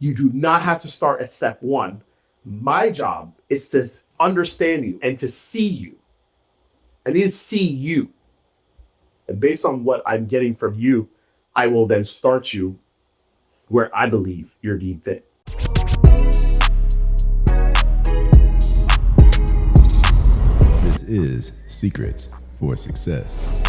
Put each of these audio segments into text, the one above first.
You do not have to start at step one. My job is to understand you and to see you. I need to see you. And based on what I'm getting from you, I will then start you where I believe you're deemed fit. This is Secrets for Success.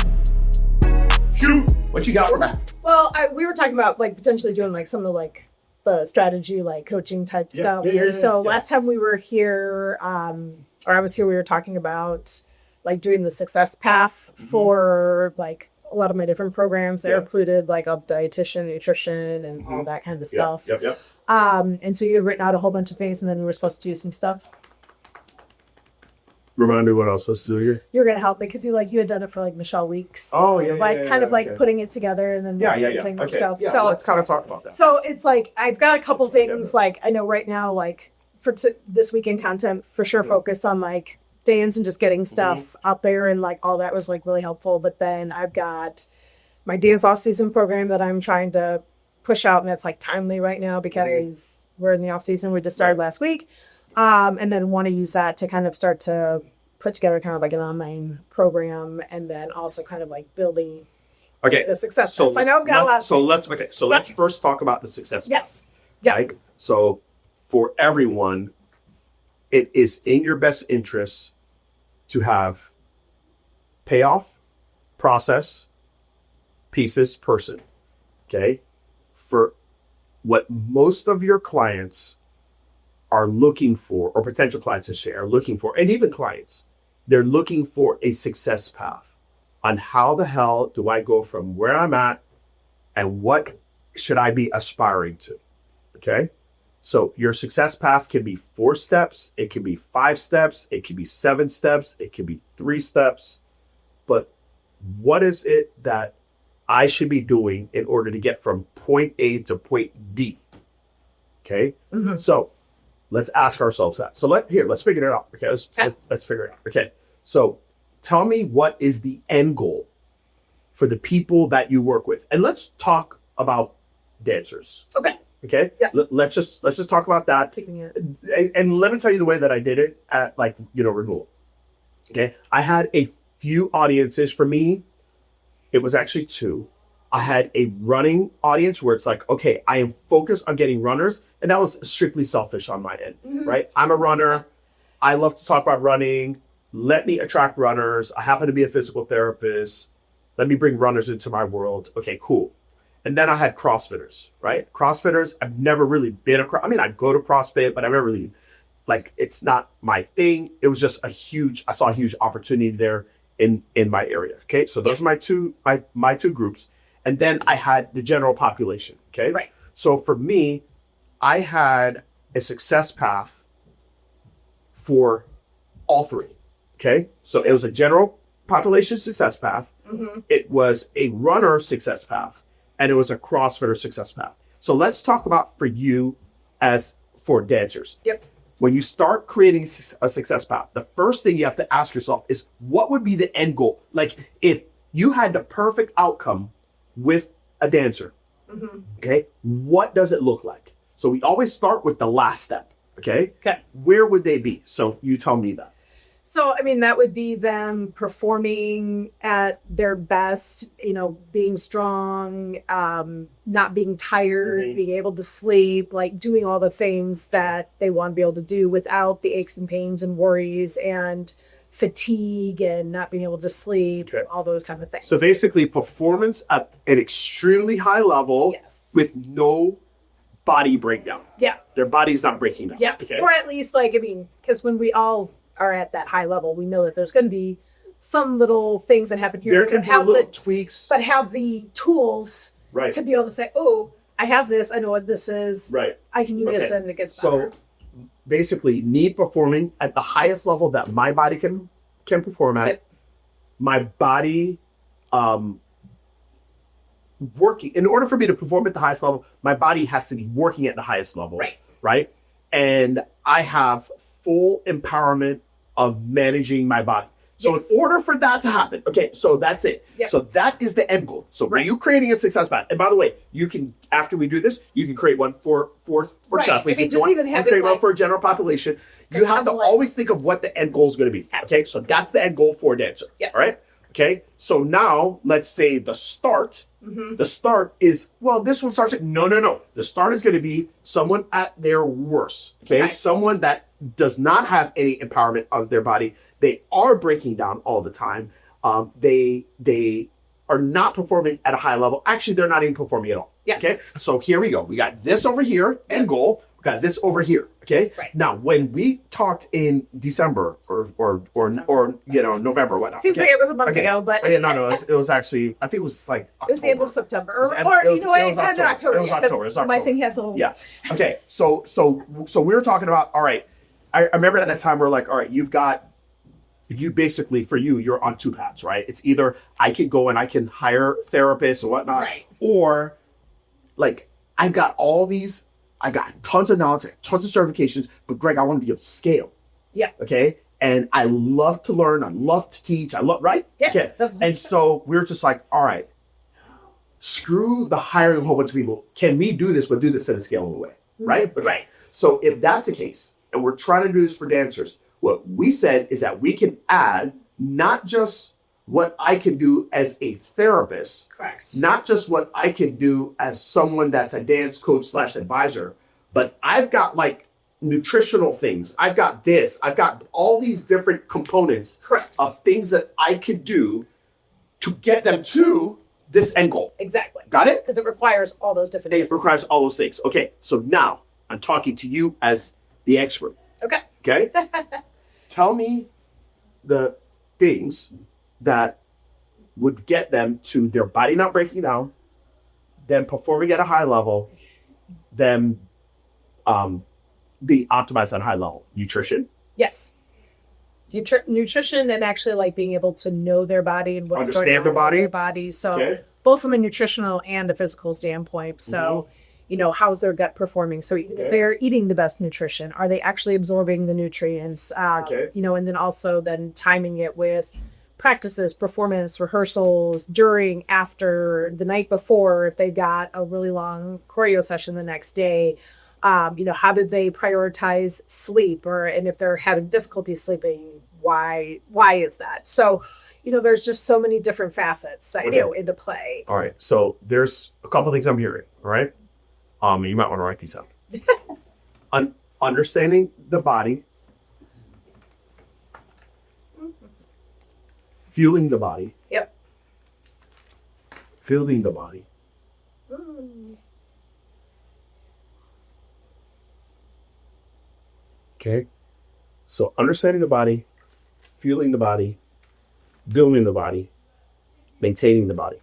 Shoot! What you got? We're back. Well, we were talking about like potentially doing like some of like the strategy, like coaching type stuff here. So last time we were here, or I was here, we were talking about like doing the success path for like a lot of my different programs that included like a dietitian, nutrition, and all that kind of stuff. And so you had written out a whole bunch of things, and then we were supposed to do some stuff. Remind me what else let's do here. You were gonna help me because you had done it for like Michelle Weeks. Oh yeah, like putting it together and then using the stuff. Yeah, so let's kind of talk about that. So it's like I've got a couple things like I know right now like for this weekend content for sure focused on like dance and just getting stuff out there and like all that was like really helpful. But then I've got my dance off season program that I'm trying to push out and that's like timely right now because we're in the off season. We just started last week. And then want to use that to kind of start to put together kind of like an online program and then also kind of like building the success. So I know I've got a lot. So let's first talk about the success. Yes. Yeah. Right? So for everyone, it is in your best interest to have payoff, process, pieces, person. Okay. For what most of your clients are looking for, or potential clients to share are looking for, and even clients, they're looking for a success path on how the hell do I go from where I'm at and what should I be aspiring to? Okay. So your success path can be 4 steps. It can be 5 steps. It can be 7 steps. It can be 3 steps. But what is it that I should be doing in order to get from point A to point D? Okay. So let's ask ourselves that. So let's figure it out. Okay, let's figure it out. Okay, so tell me what is the end goal for the people that you work with, and let's talk about dancers. Okay. Yeah. Let's just talk about that. And let me tell you the way that I did it at renewal. Okay, I had a few audiences. For me, it was actually 2. I had a running audience where it's like, okay, I am focused on getting runners. And that was strictly selfish on my end, right? I'm a runner. I love to talk about running. Let me attract runners. I happen to be a physical therapist. Let me bring runners into my world. Okay, cool. And then I had CrossFitters, right? CrossFitters, I've never really been I go to CrossFit, but I've never really, it's not my thing. It was just I saw a huge opportunity there in my area. Okay, so those are my two groups. And then I had the general population, okay? Right. So for me, I had a success path for all 3, okay? So it was a general population success path. It was a runner success path, and it was a CrossFitter success path. So let's talk about for you as for dancers. When you start creating a success path, the first thing you have to ask yourself is what would be the end goal? Like if you had the perfect outcome with a dancer, okay, what does it look like? So we always start with the last step, okay? Where would they be? So you tell me that. So, I mean, that would be them performing at their best, being strong, not being tired, being able to sleep, like doing all the things that they want to be able to do without the aches and pains and worries and fatigue and not being able to sleep, all those kind of things. So basically performance at an extremely high level with no body breakdown. Yeah. Their body's not breaking down. Yeah. Okay. Or at least because when we all are at that high level, we know that there's going to be some little things that happen here. There can be little tweaks. But have the tools to be able to say, oh, I have this. I know what this is. Right. I can use this and it gets better. So basically need performing at the highest level that my body can perform at. My body working. In order for me to perform at the highest level, my body has to be working at the highest level. Right. And I have full empowerment of managing my body. So Yes. in order for that to happen, okay, so that's it. Yep. So that is the end goal. So when you're creating a success path, and by the way, you can, after we do this, you can create one for Right. athletes. I mean, if you just want, even or having, create one like, for a general population. You have to template. always think of what the end goal is going to be. Okay, so that's the end goal for a dancer. Yep. All right. Okay, so now let's say the start. The start is, well, this one starts at, no. The start is going to be someone at their worst. Okay, Right. someone that does not have any empowerment of their body. They are breaking down all the time. They are not performing at a high level. Actually, they're not even performing at all. Yeah. Okay, so here we go. We got this over here, end goal. We got this over here. Okay. Right. Now, when we talked in December or November, whatnot. Seems okay? like it was a month Okay. ago, but Yeah, no, it was actually, I think it was like it was the end of October. September. It was Or, end- or it was- you know what? it was It's end of October. October. It was yeah, October. 'cause It was my October. thing has a little. Yeah. Okay. So we were talking about, all right, I remember at that time we're like, all right, you basically, for you're on two paths, right? It's either I can go and I can hire therapists or whatnot, Right. or like I got tons of knowledge, tons of certifications, but Greg, I want to be able to scale. Yeah. Okay. And I love to learn. I love to teach. Right? Yeah, Okay. that's- And so we were just like, all right, screw the hiring a whole bunch of people. Can we do this, but do this in a scalable way? Right? Okay. Right. So if that's the case, and we're trying to do this for dancers, what we said is that we can add not just what I can do as a therapist, Correct. not just what I can do as someone that's a dance coach / advisor, but I've got like nutritional things. I've got this. I've got all these different components Correct. of things that I could do to get them to this end goal. Exactly. Got it? Because it requires all those different It requires all those things. Okay, so now I'm talking to you as the expert. Okay. Okay? Tell me the things that would get them to their body not breaking down, them performing at a high level, them being optimized at a high level. Nutrition, Yes. Nutrition and actually like being able to know their body and what's Understand going on their body. with their body. So Okay. both from a nutritional and a physical standpoint. So, how's their gut performing? So even if Okay. they're eating the best nutrition, are they actually absorbing the nutrients? Okay. And then also then timing it with practices, performance, rehearsals, during, after, the night before, if they've got a really long choreo session the next day. How did they prioritize sleep, and if they're having difficulty sleeping, why is that? So, there's just so many different facets that Okay. go into play. All right. So there's a couple things I'm hearing. All right. You might want to write these out. Understanding the body, feeling the body, Yep. feeling the body, okay? So understanding the body, feeling the body, building the body, maintaining the body.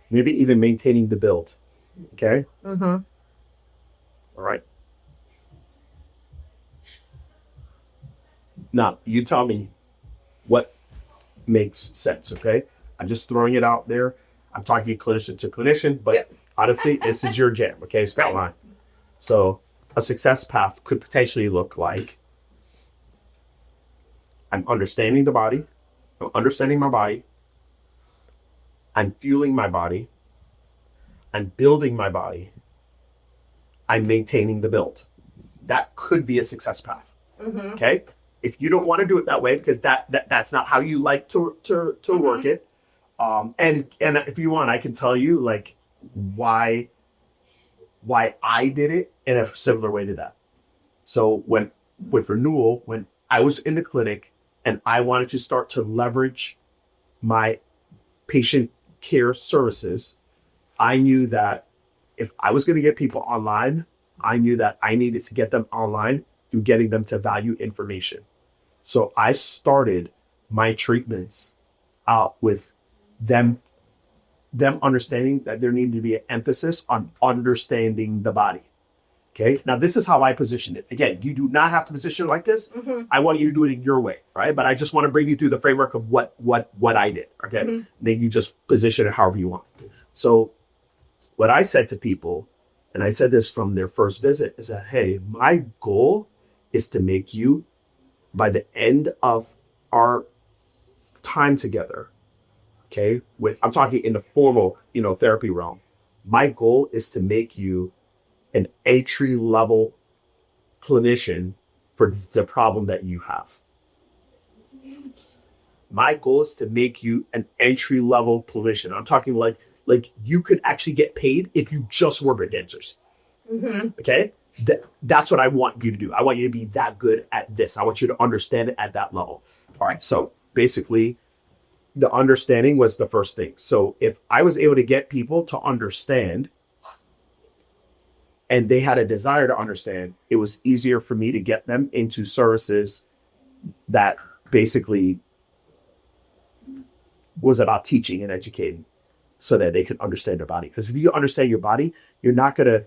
Maybe even maintaining the build. Okay? Mm-hmm. All right. Now, you tell me what makes sense, okay? I'm just throwing it out there. I'm talking clinician to clinician, but Yep. honestly, this is your jam, okay? It's not Right. mine. So a success path could potentially look like I'm understanding the body. I'm understanding my body. I'm fueling my body. I'm building my body. I'm maintaining the build. That could be a success path. Mm-hmm. Okay. If you don't want to do it that way, because that's not how you like to work it. And if you want, I can tell you like why I did it in a similar way to that. So with renewal, when I was in the clinic and I wanted to start to leverage my patient care services, I knew that if I was going to get people online, I knew that I needed to get them online through getting them to value information. So I started my treatments out with them understanding that there needed to be an emphasis on understanding the body. Okay. Now this is how I position it. Again, you do not have to position it like this. Mm-hmm. I want you to do it in your way, right? But I just want to bring you through the framework of what I did. Okay. Mm-hmm. Then you just position it however you want. So what I said to people and I said this from their first visit, is that, hey, my goal is to make you, by the end of our time together, okay, I'm talking in the formal, therapy realm, my goal is to make you an entry level clinician for the problem that you have. My goal is to make you an entry level clinician. I'm talking like you could actually get paid if you just were dancers. Okay? That's what I want you to do. I want you to be that good at this. I want you to understand it at that level. All right. So basically, the understanding was the first thing. So if I was able to get people to understand and they had a desire to understand, it was easier for me to get them into services that basically was about teaching and educating so that they could understand their body. Because if you understand your body, you're not gonna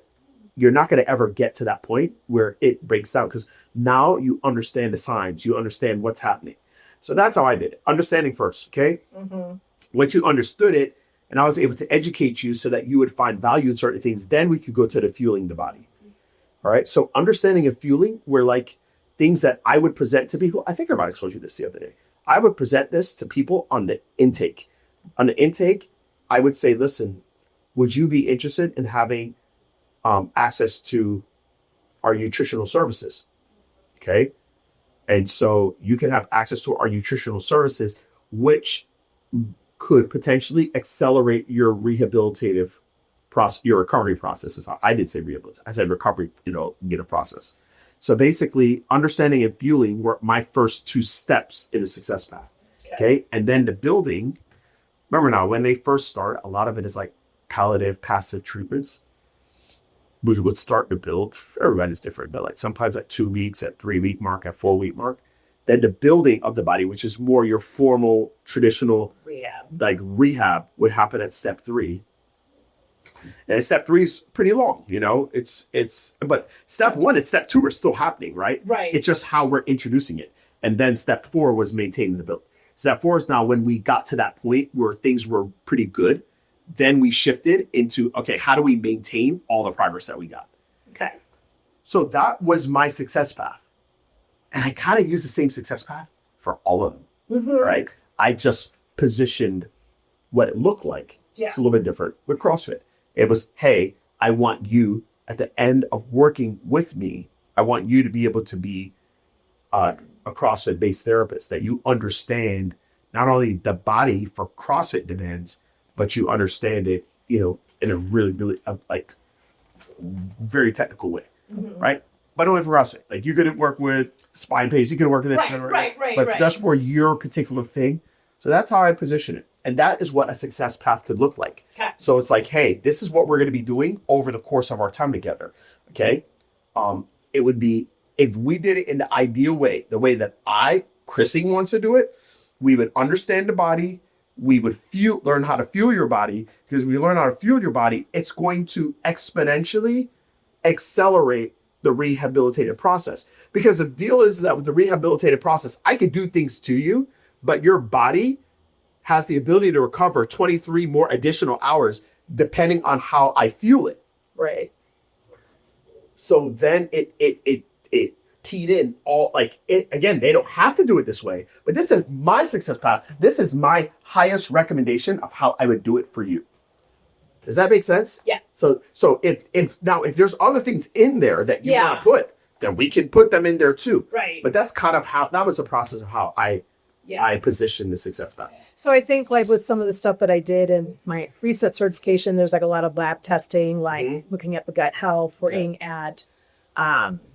ever get to that point where it breaks down, because now you understand the signs, you understand what's happening. So that's how I did it. Understanding first, okay? Once you understood it, and I was able to educate you so that you would find value in certain things, then we could go to the fueling the body. All right. So understanding and fueling were like things that I would present to people. I think I might have told you this the other day. I would present this to people on the intake. On the intake, I would say, listen, would you be interested in having access to our nutritional services? Okay. And so you can have access to our nutritional services, which could potentially accelerate your rehabilitative process, your recovery process. I did say rehabilitation. I said recovery, get a process. So basically, understanding and fueling were my first two steps in the success path. Okay. And then the building, remember now, when they first start, a lot of it is like palliative, passive treatments. We would start to build. Everybody's different, but like sometimes at 2 weeks, at 3 week mark, at 4 week mark. Then the building of the body, which is more your formal, traditional rehab, would happen at step 3. And step 3 is pretty long, but step 1 and step 2 are still happening, right? Right. It's just how we're introducing it. And then step 4 was maintaining the build. Step 4 is now when we got to that point where things were pretty good, then we shifted into, okay, how do we maintain all the progress that we got? Okay. So that was my success path. And I kind of use the same success path for all of them, right? I just positioned what it looked like. Yeah. It's a little bit different with CrossFit. It was, hey, I want you at the end of working with me, I want you to be able to be a CrossFit-based therapist, that you understand not only the body for CrossFit demands, but you understand it, in a really, really very technical way, right? But only for CrossFit. Like you could work with spine pain, you could work with this, but just for your particular thing. So that's how I position it. And that is what a success path could look like. Okay. So it's like, hey, this is what we're going to be doing over the course of our time together. Okay. It would be, if we did it in the ideal way, the way that Chrissy wants to do it, we would understand the body. We would learn how to fuel your body, because we learn how to fuel your body, it's going to exponentially accelerate the rehabilitative process. Because the deal is that with the rehabilitative process, I could do things to you, but your body has the ability to recover 23 more additional hours depending on how I fuel it. Right. So then it teed in all, like, it again, they don't have to do it this way, but this is my success path. This is my highest recommendation of how I would do it for you. Does that make sense? Yeah. So if there's other things in there that you want to put, then we can put them in there too. Right. But that's kind of how, that was the process of how I position the success path. So I think like with some of the stuff that I did in my reset certification, there's like a lot of lab testing, like looking at the gut health, looking at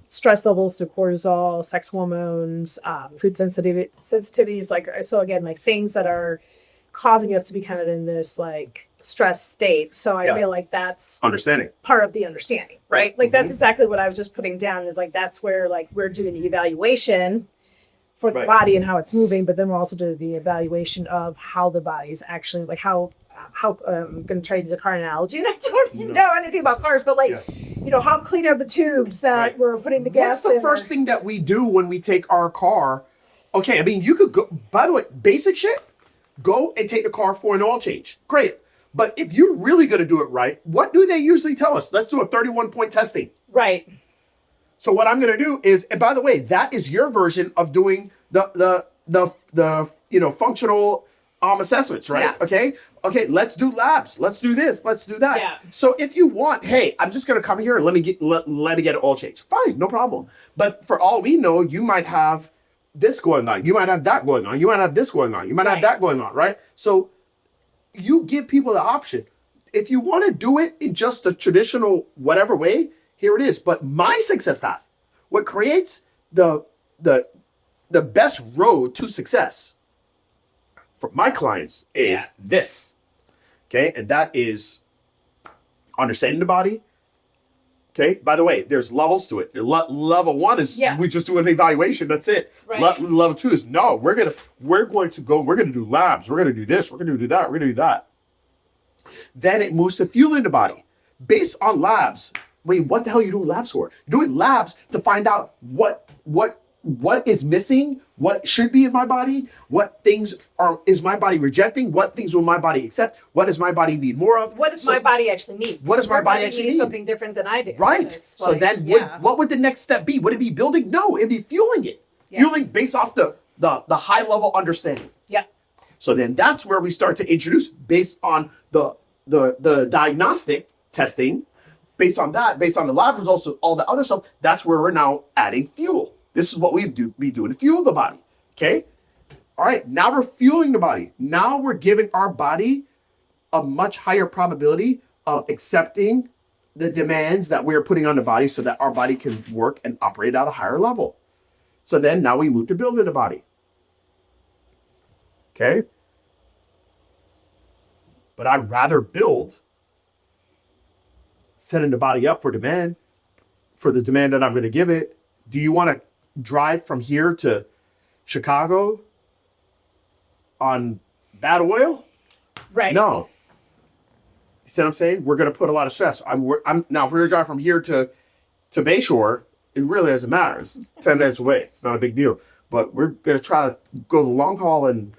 stress levels through cortisol, sex hormones, food sensitivities. Like, so again, like things that are causing us to be kind of in this like stress state. So I feel like that's understanding, part of the understanding, right? Like that's exactly what I was just putting down, is like, that's where like we're doing the evaluation for the body and how it's moving, but then we're also doing the evaluation of how the body is actually, like how I'm going to try to use a car analogy, and I don't know anything about cars, but like, how clean are the tubes that we're putting the gas in? What's the first thing that we do when we take our car? Okay, I mean, you could go, by the way, basic shit, go and take the car for an oil change. Great. But if you're really going to do it right, what do they usually tell us? Let's do a 31-point testing. Right. So what I'm going to do is, and by the way, that is your version of doing the functional assessments, right? Yeah. Okay, let's do labs. Let's do this. Let's do that. Yeah. So if you want, hey, I'm just going to come here and let me get an oil change. Fine, no problem. But for all we know, you might have this going on. You might have that going on. You might have this going on. You might have that going on, right? So you give people the option. If you want to do it in just a traditional whatever way, here it is. But my success path, what creates the best road to success for my clients is this. Okay. And that is understanding the body. Okay. By the way, there's levels to it. Level 1 is we just do an evaluation. That's it. Right. Level 2 is no, we're going to do labs. We're going to do this. We're going to do that. We're going to do that. Then it moves to fueling the body based on labs. Wait, what the hell are you doing labs for? You're doing labs to find out what is missing, what should be in my body, what things is my body rejecting, what things will my body accept, what does my body need more of? What does my body actually need? What does my body actually need? Something different than I do. Right. So then what would the next step be? Would it be building? No, it'd be fueling it. Yeah. Fueling based off the high level understanding. Yeah. So then that's where we start to introduce based on the diagnostic testing. Based on that, based on the lab results, all the other stuff, that's where we're now adding fuel. This is what we be doing to fuel the body. Okay? All right, now we're fueling the body. Now we're giving our body a much higher probability of accepting the demands that we're putting on the body so that our body can work and operate at a higher level. So then now we move to building the body. Okay? But I'd rather build setting the body up for the demand that I'm going to give it. Do you want to drive from here to Chicago on bad oil? Right. No. You see what I'm saying? We're going to put a lot of stress. Now, if we're going to drive from here to Bayshore, it really doesn't matter. It's 10 minutes away. It's not a big deal. But we're going to try to go the long haul and,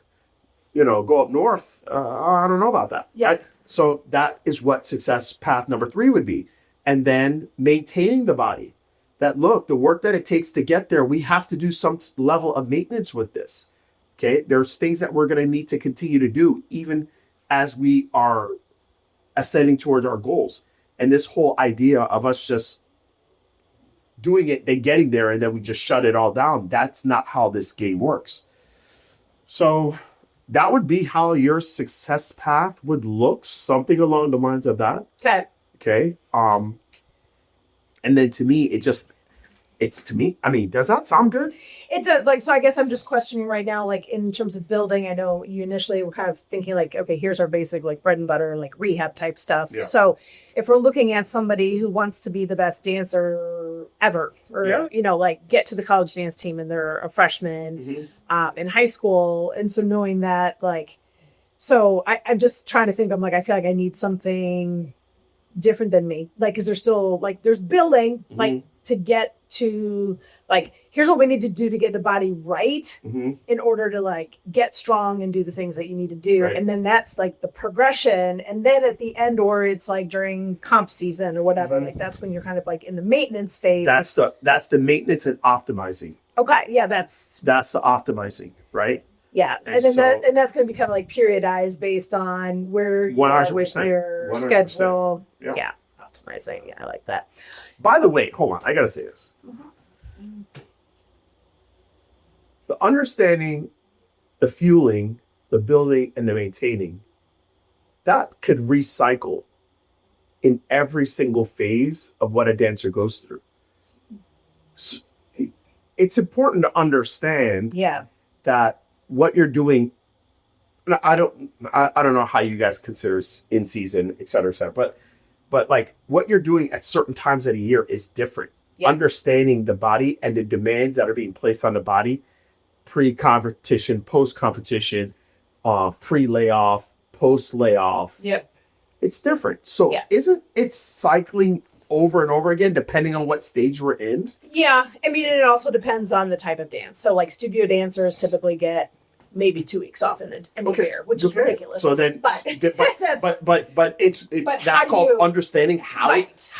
go up north. I don't know about that. Yeah. Right? So that is what success path number 3 would be. And then maintaining the body. That the work that it takes to get there, we have to do some level of maintenance with this. Okay. There's things that we're going to need to continue to do even as we are ascending towards our goals. And this whole idea of us just doing it and getting there and then we just shut it all down, that's not how this game works. So that would be how your success path would look, something along the lines of that. Okay. And then to me, I mean, does that sound good? It does. So I guess I'm just questioning right now, in terms of building, I know you initially were kind of thinking okay, here's our basic, bread and butter, rehab type stuff. Yeah. So if we're looking at somebody who wants to be the best dancer ever, or, get to the college dance team and they're a freshman in high school. And so knowing that, so I'm just trying to think, I feel like I need something different than me. Is there still, there's building, to get to, here's what we need to do to get the body right in order to, get strong and do the things that you need to do. Right. And then that's, the progression. And then at the end, or it's, during comp season or whatever, that's when you're kind of, in the maintenance phase. That's the maintenance and optimizing. Okay. Yeah, that's the optimizing, right? Yeah. And then that's going to be kind of, periodized based on where you are with your 100%. Schedule. Yeah. Optimizing. Yeah, I like that. By the way, hold on. I got to say this. The understanding, the fueling, the building, and the maintaining, that could recycle in every single phase of what a dancer goes through. So it's important to understand that what you're doing, I don't know how you guys consider in season, et cetera, but what you're doing at certain times of the year is different. Yeah. Understanding the body and the demands that are being placed on the body, pre-competition, post-competition, pre-layoff, post-layoff. Yep. It's different. So isn't it cycling over and over again, depending on what stage we're in? Yeah. I mean, it also depends on the type of dance. So studio dancers typically get maybe 2 weeks off in a year, which is ridiculous. So then, but it's but that's how called do you- understanding how Right.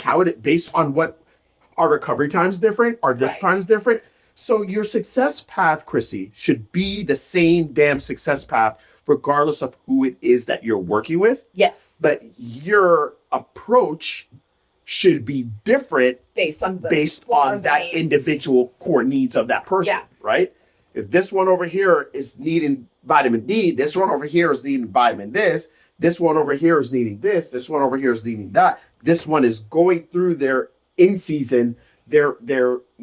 how it based on what our recovery time's different, our this Right. time's different. So your success path, Chrissy, should be the same damn success path, regardless of who it is that you're working with. yes, But your approach should be different based on that needs. individual core needs of that person, Yeah. right? If this one over here is needing vitamin D, this one over here is needing vitamin this one over here is needing this one over here is needing that. This one is going through their in season. They're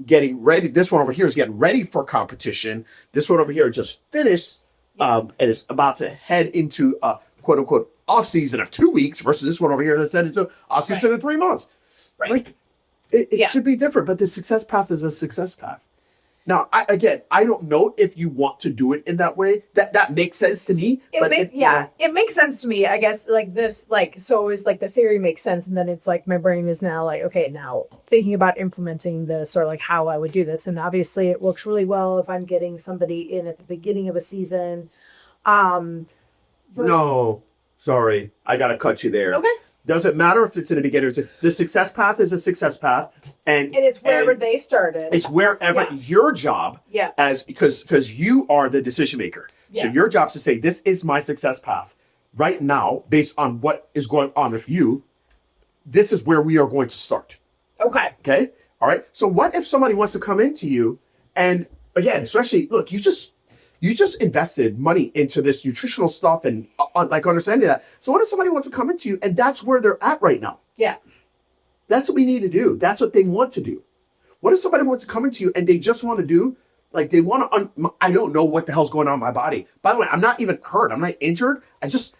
getting ready. This one over here is getting ready for competition. This one over here just finished and is about to head into a quote unquote off season of 2 weeks versus this one over here that's headed into off season of 3 months. Right. Like it should be different, but the success path is a success path. Now, I don't know if you want to do it in that way. That makes sense to me. It makes sense to me. I guess like this, like, so is like the theory makes sense. And then it's like, my brain is now like, okay, now thinking about implementing this or like how I would do this. And obviously it works really well if I'm getting somebody in at the beginning of a season. No, sorry. I got to cut you there. Okay. Doesn't matter if it's in the beginning. The success path is a success path. And it's wherever they started. It's wherever your job because you are the decision maker. So your job is to say, this is my success path. Right now, based on what is going on with you, this is where we are going to start. Okay. Okay. All right. So what if somebody wants to come into you and again, especially look, you just invested money into this nutritional stuff and like understanding that. So what if somebody wants to come into you and that's where they're at right now? Yeah. That's what we need to do. That's what they want to do. What if somebody wants to come into you and they just want to do, like they want to, I don't know what the hell's going on in my body. By the way, I'm not even hurt. I'm not injured. I just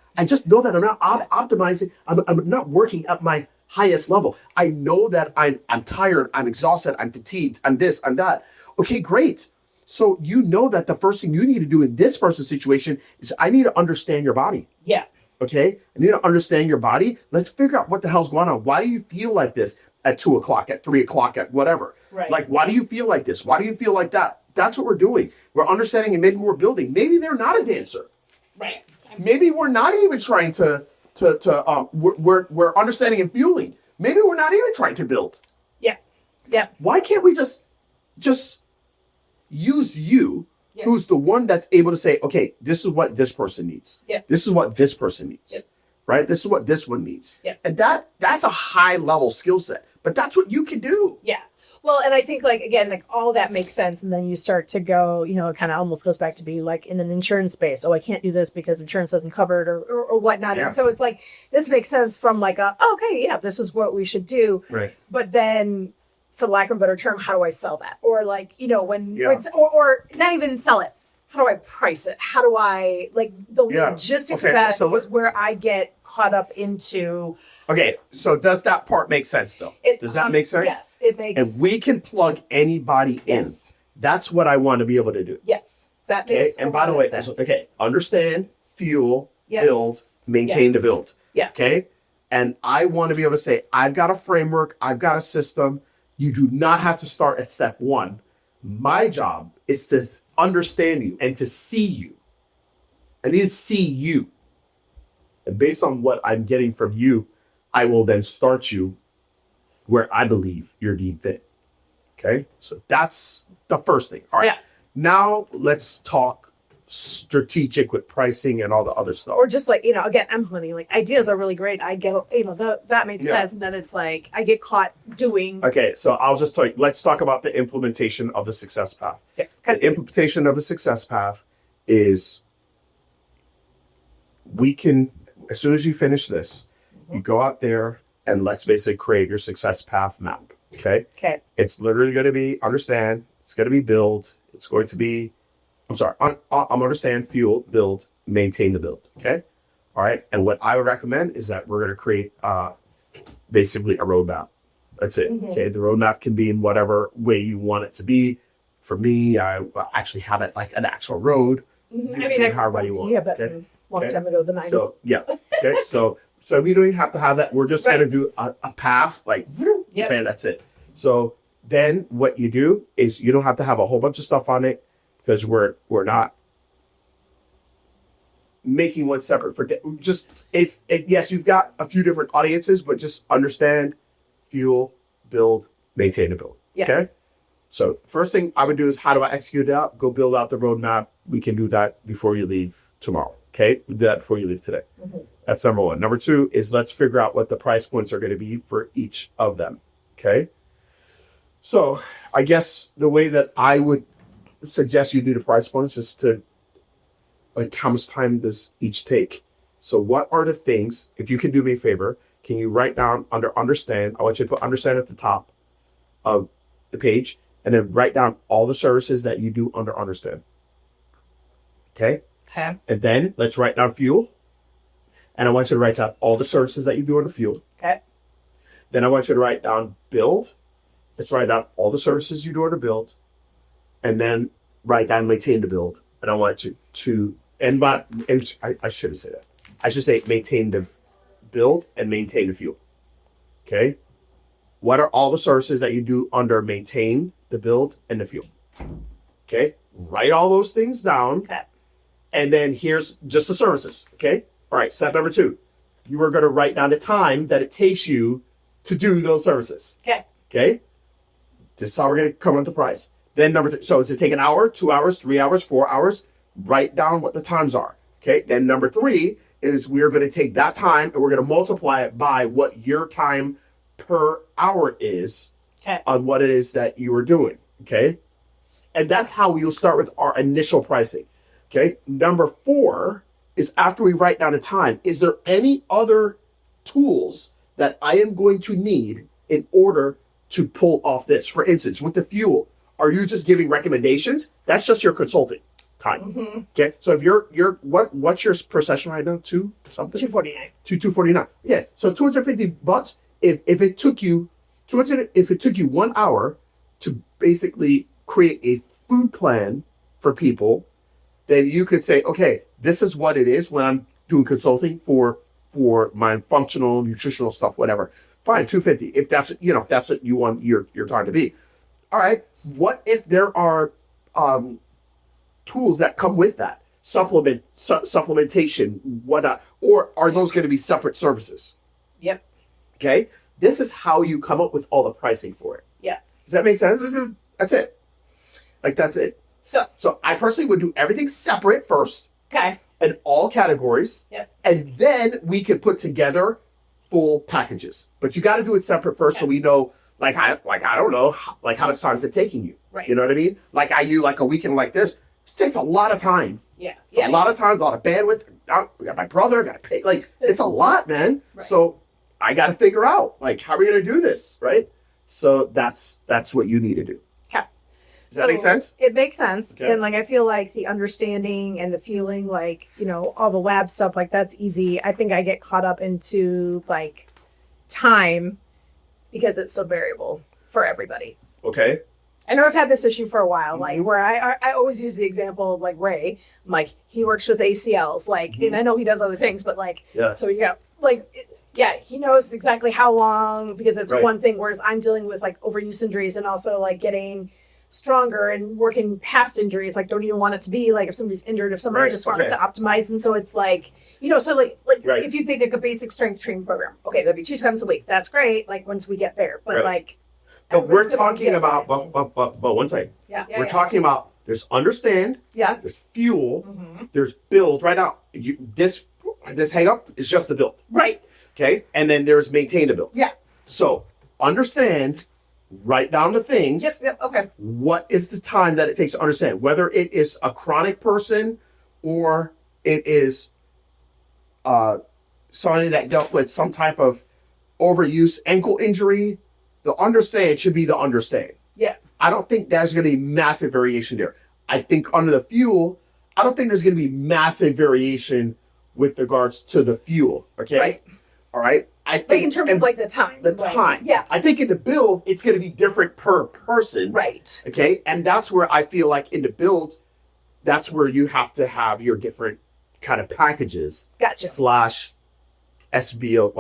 know that I'm not optimizing. I'm not working at my highest level. I know that I'm tired. I'm exhausted. I'm fatigued. I'm this, I'm that. Okay, great. So you know that the first thing you need to do in this person's situation is I need to understand your body. Yeah. Okay? I need to understand your body. Let's figure out what the hell's going on. Why do you feel like this at 2 o'clock, at 3 o'clock, at whatever? Right. Like, why do you feel like this? Why do you feel like that? That's what we're doing. We're understanding and maybe we're building. Maybe they're not a dancer. Right. Maybe we're not even trying we're understanding and fueling. Maybe we're not even trying to build. Yeah. Yeah. Why can't we just use you, who's the one that's able to say, okay, this is what this person needs. Yeah. This is what this person needs. Yeah. Right? This is what this one needs. Yeah. And that's a high level skill set. But that's what you can do. Yeah. Well, and I think like, again, like all that makes sense. And then you start to go, you know, it kind of almost goes back to be like in an insurance space. Oh, I can't do this because insurance doesn't cover it or whatnot. Yeah. And so it's like, this makes sense from like okay, yeah, this is what we should do. Right. But then for lack of a better term, how do I sell that? Or like, you know, when or not even sell it. How do I price it? How do I like the logistics of that is where I get caught up into. Okay, so does that part make sense though? Does that make sense? Yes, it makes. And we can plug anybody in. That's what I want to be able to do. Yes, that makes. And by the way, okay, understand, fuel, build, maintain the build. Yeah. Okay, and I want to be able to say, I've got a framework, I've got a system. You do not have to start at step one. My job is to understand you and to see you. I need to see you. And based on what I'm getting from you, I will then start you where I believe you're deemed fit. Okay? So that's the first thing. All right. Yeah. Now let's talk strategic with pricing and all the other stuff. Or just like, you know, again, I'm honey, like ideas are really great. I get, you know, that makes sense. And then it's like, I get caught doing. Okay. So I'll just tell you, let's talk about the implementation of the success path. Yeah. The implementation of the success path is we can, as soon as you finish this, you go out there and let's basically create your success path map. Okay. Okay. It's literally going to be understand. It's going to be build. It's going to be, I'm understand, fuel, build, maintain the build. Okay. All right. And what I would recommend is that we're going to create basically a roadmap. That's it. Mm-hmm. Okay. The roadmap can be in whatever way you want it to be. For me, I actually have it like an actual road. Mm-hmm. I mean, however you want. Yeah, but a long time ago, the 90s. So yeah. Okay. So we don't even have to have that. We're just going to do a path like, okay, that's it. So then what you do is you don't have to have a whole bunch of stuff on it because we're not making one separate for yes, you've got a few different audiences, but just understand fuel, build, maintain the build. Yeah. Okay. So first thing I would do is how do I execute it out? Go build out the roadmap. We can do that before you leave tomorrow. Okay. Do that before you leave today. Mm-hmm. That's number one. Number two is let's figure out what the price points are going to be for each of them. Okay. So I guess the way that I would suggest you do the price points is to like how much time does each take? So what are the things, if you can do me a favor, can you write down under understand? I want you to put understand at the top of the page and then write down all the services that you do under understand. Okay? Okay. And then let's write down fuel. And I want you to write down all the services that you do under fuel. Okay. Then I want you to write down build. Let's write down all the services you do under build. And then write down maintain the build. And I want you to I shouldn't say that. I should say maintain the build and maintain the fuel. Okay? What are all the services that you do under maintain, the build, and the fuel? Okay? Write all those things down. Okay. And then here's just the services. Okay? All right, step number 2. You are going to write down the time that it takes you to do those services. Okay. Okay? This is how we're going to come up with the price. Then number 3. So does it take an hour, 2 hours, 3 hours, 4 hours? Write down what the times are. Okay? Then number 3 is we're going to take that time and we're going to multiply it by what your time per hour is on what it is that you are doing. Okay? And that's how we'll start with our initial pricing. Okay? Number 4 is after we write down the time, is there any other tools that I am going to need in order to pull off this? For instance, with the fuel, are you just giving recommendations? That's just your consulting time. Mm-hmm. Okay. So if you're what's your per session right now? 2 something? 249. 249. Yeah. So $250. If it took you 1 hour to basically create a food plan for people, then you could say, okay, this is what it is when I'm doing consulting for my functional, nutritional stuff, whatever. Fine, $250. If that's what you want your time to be. All right. What if there are tools that come with that? Supplementation, whatnot, or are those going to be separate services? Yep. Okay. This is how you come up with all the pricing for it. Yeah. Does that make sense? Mm-hmm. That's it. That's it. So I personally would do everything separate first. Okay. In all categories. Yep. And then we could put together full packages. But you got to do it separate first so we know, I don't know, how much time is it taking you? Right. You know what I mean? Like I do like a weekend like this. This takes a lot of time. Yeah. It's a lot of times, a lot of bandwidth. I got my brother, I got to pay. It's a lot, man. Right. So I got to figure out, how are we going to do this, right? So that's what you need to do. Okay. Does that make sense? It makes sense. Okay. And I feel like the understanding and the feeling, all the lab stuff, that's easy. I think I get caught up into time because it's so variable for everybody. Okay. I know I've had this issue for a while, where I always use the example of Ray. He works with ACLs, and I know he does other things, but yeah. So he knows exactly how long, because it's Right. one thing, whereas I'm dealing with overuse injuries and also getting stronger and working past injuries. Don't even want it to be if somebody's injured, if somebody Right. just wants Okay. to optimize. And so it's Right. if you think a basic strength training program, okay, that'd be 2 times a week. That's great. Once we get there, but Right. But we're everyone's gonna be talking about, different. but one second. Yeah. We're talking about, there's understand, Yeah. there's fuel, Mm-hmm. there's build. Right now, this hang up is just the build. Right. Okay. And then there's maintain the build. Yeah. So understand, write down the things. Yep. Okay. What is the time that it takes to understand? Whether it is a chronic person or it is somebody that dealt with some type of overuse ankle injury, the understand should be the understand. Yeah. I don't think there's going to be massive variation there. I think under the fuel, I don't think there's going to be massive variation with regards to the fuel. Okay. Right. All right. I think In terms of the time. the time. Yeah. I think in the build, it's going to be different per person. Right. Okay. And that's where I feel like in the build, that's where you have to have your different kind of packages Gotcha. / SBO,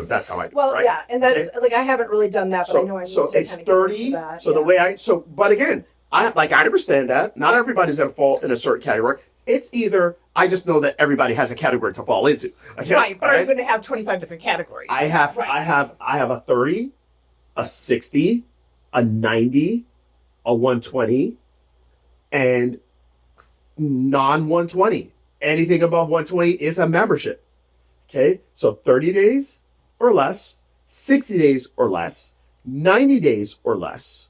that's how I do it. Well, right? yeah, and that's I haven't really done that, but I know I need so to it's kind of get 30. into that. So the way but again, I understand that not everybody's going to fall in a certain category. It's either I just know that everybody has a category to fall into. Okay? Right, but All I'm going to have 25 different categories. I have Right. I have a 30, a 60, a 90, a 120, and non 120. Anything above 120 is a membership. Okay, so 30 days or less, 60 days or less, 90 days or less,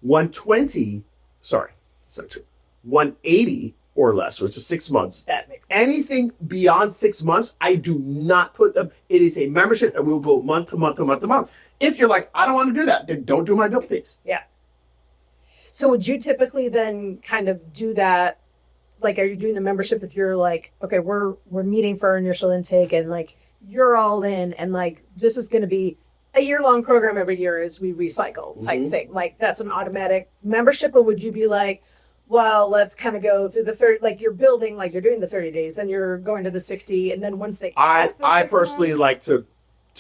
120, sorry, it's not true, 180 or less, which is 6 months. That makes sense. Anything beyond 6 months, I do not put them. It is a membership and we'll go month to month to month to month. If you're like, I don't want to do that, then don't do my bill pays. Yeah. So would you typically then kind of do that? Like, are you doing the membership if you're like, okay, we're meeting for our initial intake and like you're all in and like this is going to be a year-long program every year as we recycle type thing. Like that's an automatic membership, or would you be like, well, let's kind of go through the third, like you're building, like you're doing the 30 days, then you're going to the 60, and then once they pass the I 6 personally like to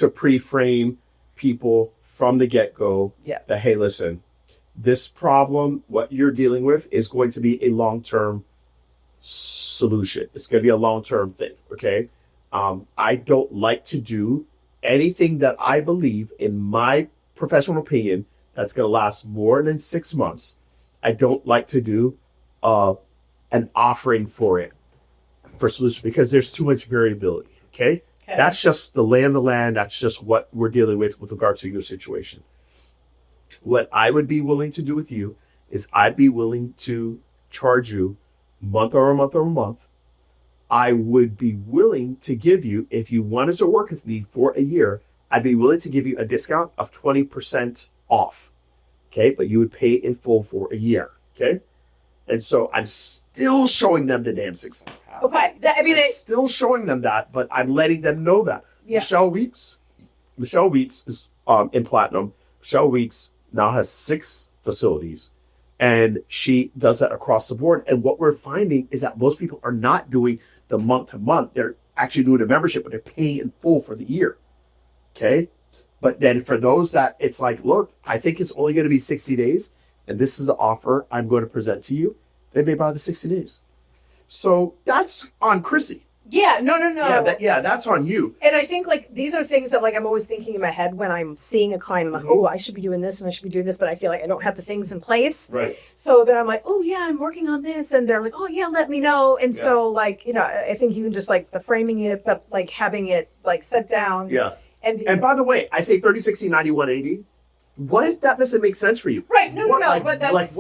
pre-frame people from the get-go that, hey, listen, this problem, what you're dealing with is going to be a long-term solution. It's going to be a long-term thing, okay? I don't like to do anything that I believe, in my professional opinion, that's going to last more than 6 months. I don't like to do an offering for it, for solution, because there's too much variability, okay? That's just the lay of the land. That's just what we're dealing with regard to your situation. What I would be willing to do with you is I'd be willing to charge you month over month over month. I would be willing to give you, if you wanted to work with me for a year, I'd be willing to give you a discount of 20% off. Okay, but you would pay in full for a year. Okay, and so I'm still showing them the damn success path. Okay, I'm still showing them that, but I'm letting them know that. Yeah. Michelle Weeks is in Platinum. Michelle Weeks now has 6 facilities, and she does that across the board. And what we're finding is that most people are not doing the month to month. They're actually doing a membership, but they're paying in full for the year. Okay. But then for those that it's like, look, I think it's only going to be 60 days, and this is the offer I'm going to present to you, they may buy the 60 days. So that's on Chrissy. Yeah, no. Yeah, that's on you. And I think like these are things that like I'm always thinking in my head when I'm seeing a client. I'm like, oh, I should be doing this and I should be doing this, but I feel like I don't have the things in place. Right. So then I'm like, oh yeah, I'm working on this, and they're like, oh yeah, let me know. And so like I think even just like the framing it, but like having it like set down. Yeah. And by the way, I say 30, 60, 90, 180. What if that doesn't make sense for you? Right. No. But that's like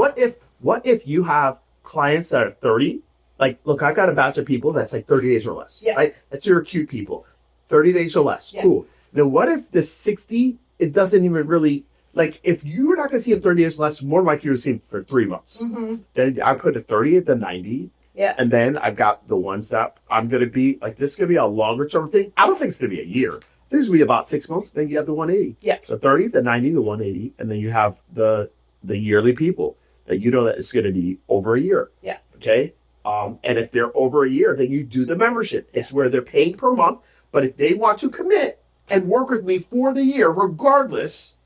what if you have clients that are 30? Like, look, I got a batch of people that's like 30 days or less. Yeah. Right? That's your acute people. 30 days or less. Yeah. Cool. Then what if the 60, it doesn't even really, like, if you're not going to see them 30 days or less, more likely you're going to see them for 3 months. Mm-hmm. Then I put a 30 at the 90. Yeah. And then I've got the ones that I'm going to be, like, this is going to be a longer term thing. I don't think it's going to be a year. I think it's going to be about 6 months. Then you have the 180. Yeah. So 30, the 90, the 180. And then you have the yearly people that you know that it's going to be over a year. Yeah. Okay. And if they're over a year, then you do the membership. It's where they're paying per month. But if they want to commit and work with me for the year, regardless,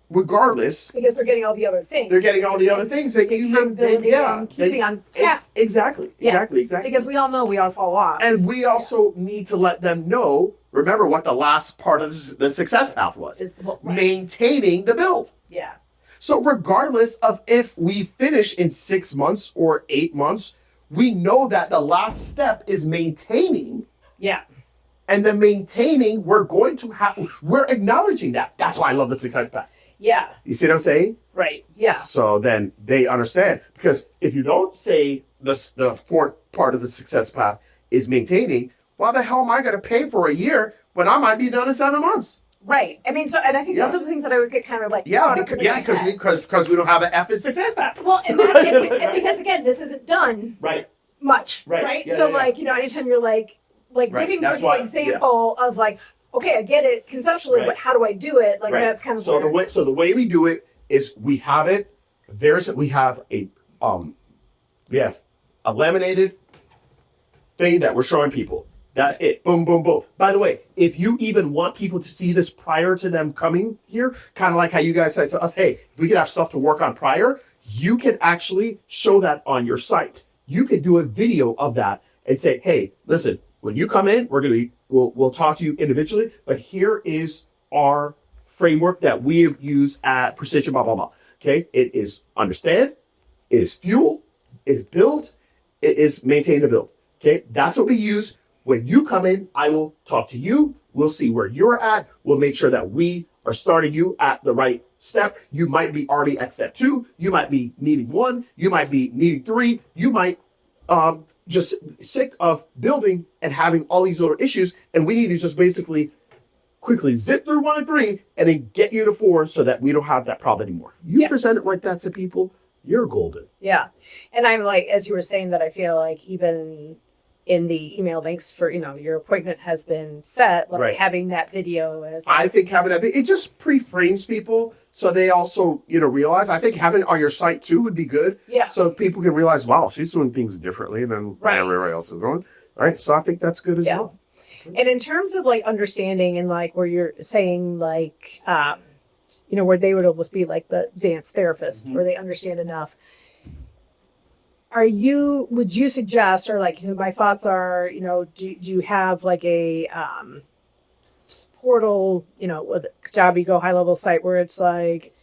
because they're getting all the other things. they're getting all the other things that you keeping on tap. Exactly. Because we all know we all fall off. And we also need to let them know, remember what the last part of the success path was. Maintaining the build. Yeah. So regardless of if we finish in 6 months or 8 months, we know that the last step is maintaining. Yeah. And the maintaining, we're acknowledging that. That's why I love the success path. Yeah. You see what I'm saying? Right. Yeah. So then they understand. Because if you don't say the 4th part of the success path is maintaining, why the hell am I going to pay for a year when I might be done in 7 months? Right. I mean, and I think those are the things that I always get kind of like. Because we don't have an F in success path. Well, and because again, this isn't done much. Right. Yeah, so anytime you're like looking for the example of like, okay, I get it conceptually, but how do I do it? Like that's kind of the way we do it is we have it. We have a laminated thing that we're showing people. That's it. Boom, boom, boom. By the way, if you even want people to see this prior to them coming here, kind of like how you guys said to us, hey, if we could have stuff to work on prior, you can actually show that on your site. you could do a video of that and say, hey, listen, when you come in, we'll talk to you individually, but here is our framework that we have used at Precision, blah, blah, blah. Okay. It is understand, it is fuel, it is build, it is maintain the build. Okay. That's what we use. When you come in, I will talk to you. We'll see where you're at. We'll make sure that we are starting you at the right step. You might be already at step 2. You might be needing 1. You might be needing 3. You might just sick of building and having all these little issues. And we need to just basically quickly zip through 1 and 3 and then get you to 4 so that we don't have that problem anymore. You present it like that to people, you're golden. Yeah. And I'm like, as you were saying that, I feel like even in the email, thanks for, your appointment has been set, like having that video as I think having that, it just pre-frames people so they also, realize. I think having it on your site too would be good. Yeah. So people can realize, wow, she's doing things differently than everybody else is doing. All right. So I think that's good as well. And in terms of like understanding and like where you're saying like, where they would almost be like the dance therapist, where they understand enough. Would you suggest, or like, my thoughts are, do you have like a portal, with Kajabi Go high level site where it's like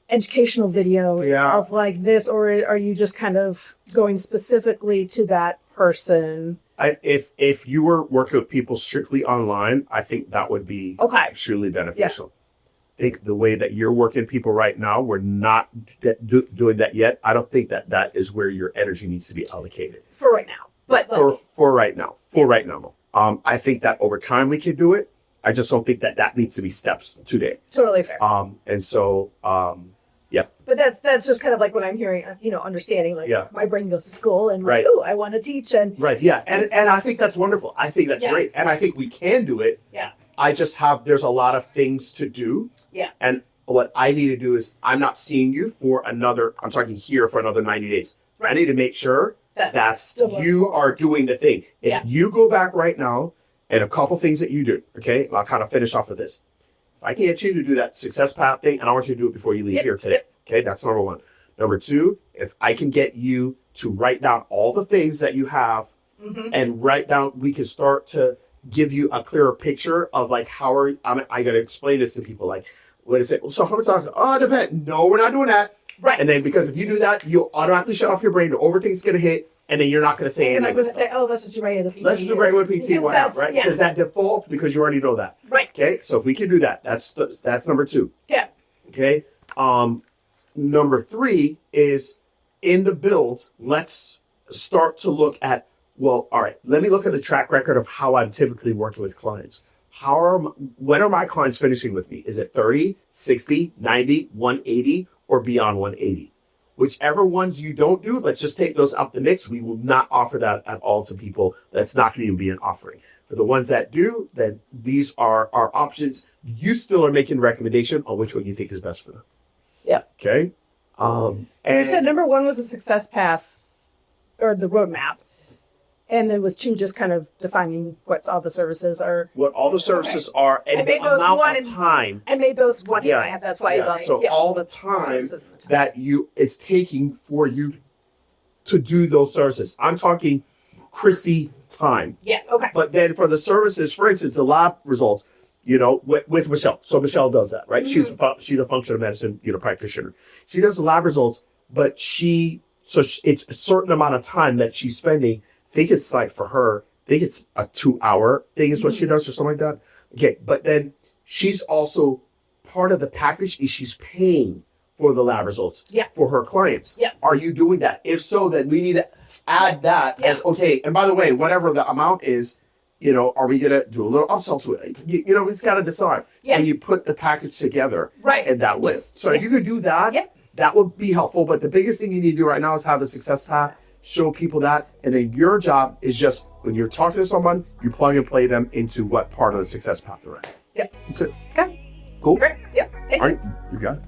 educational video of like this, or are you just kind of going specifically to that person? If you were working with people strictly online, I think that would be extremely beneficial. I think the way that you're working people right now, we're not doing that yet. I don't think that is where your energy needs to be allocated. For right now. But for right now. I think that over time we can do it. I just don't think that needs to be steps today. Totally fair. And so, But that's just kind of like what I'm hearing, understanding, like my brain goes to school and like, I want to teach. And and I think that's wonderful. I think that's great. And I think we can do it. Yeah. I just there's a lot of things to do. Yeah. And what I need to do is I'm not seeing you for another 90 days. Right. I need to make sure that you are doing the thing. If you go back right now and a couple things that you do, okay, I'll kind of finish off with this. If I can get you to do that success path thing, and I want you to do it before you leave here today. Okay, that's number 1. Number 2, if I can get you to write down all the things that you have and write down, we can start to give you a clearer picture of like I got to explain this to people. Like, what is it? So how many times? Oh, it depends. No, we're not doing that. Right. And then because if you do that, you'll automatically shut off your brain. The overthink's going to hit, and then you're not going to say anything. And I'm going to say, let's just do regular PT. Let's do regular PT. Why not, right? Because that default, because you already know that. Right. Okay. So if we can do that, that's number 2. Yeah. Okay. Number 3 is in the build. Let's start to look at. Well, all right, let me look at the track record of how I'm typically working with clients. When are my clients finishing with me? Is it 30, 60, 90, 180, or beyond 180? Whichever ones you don't do, let's just take those out the mix. We will not offer that at all to people. That's not going to be an offering. For the ones that do, then these are our options. You still are making a recommendation on which one you think is best for them. Yeah. Okay. And you said number 1 was a success path or the roadmap. And then was 2 just kind of defining what all the services are. What all the services are and the amount of time. I made those 1 in my head. That's why it's on. So all the time that it's taking for you to do those services. I'm talking Chrissy time. Yeah, okay. But then for the services, for instance, the lab results, with Michelle. So Michelle does that, right? Mm-hmm. She's a functional medicine, practitioner. She does the lab results, but it's a certain amount of time that she's spending. I think it's like for her, I think it's a 2-hour thing is what she does or something like that. Okay. But then she's also part of the package is she's paying for the lab results for her clients. Yeah. Are you doing that? If so, then we need to add that as, okay. And by the way, whatever the amount is, are we going to do a little upsell to it? It's got to decide. So you put the package together in that list. So if you could do that, that would be helpful. But the biggest thing you need to do right now is have a success path. Show people that, and then your job is just when you're talking to someone, you plug and play them into what part of the success path they're in. Yep. That's it. Okay. Cool. Great. Yep. All right. You got it.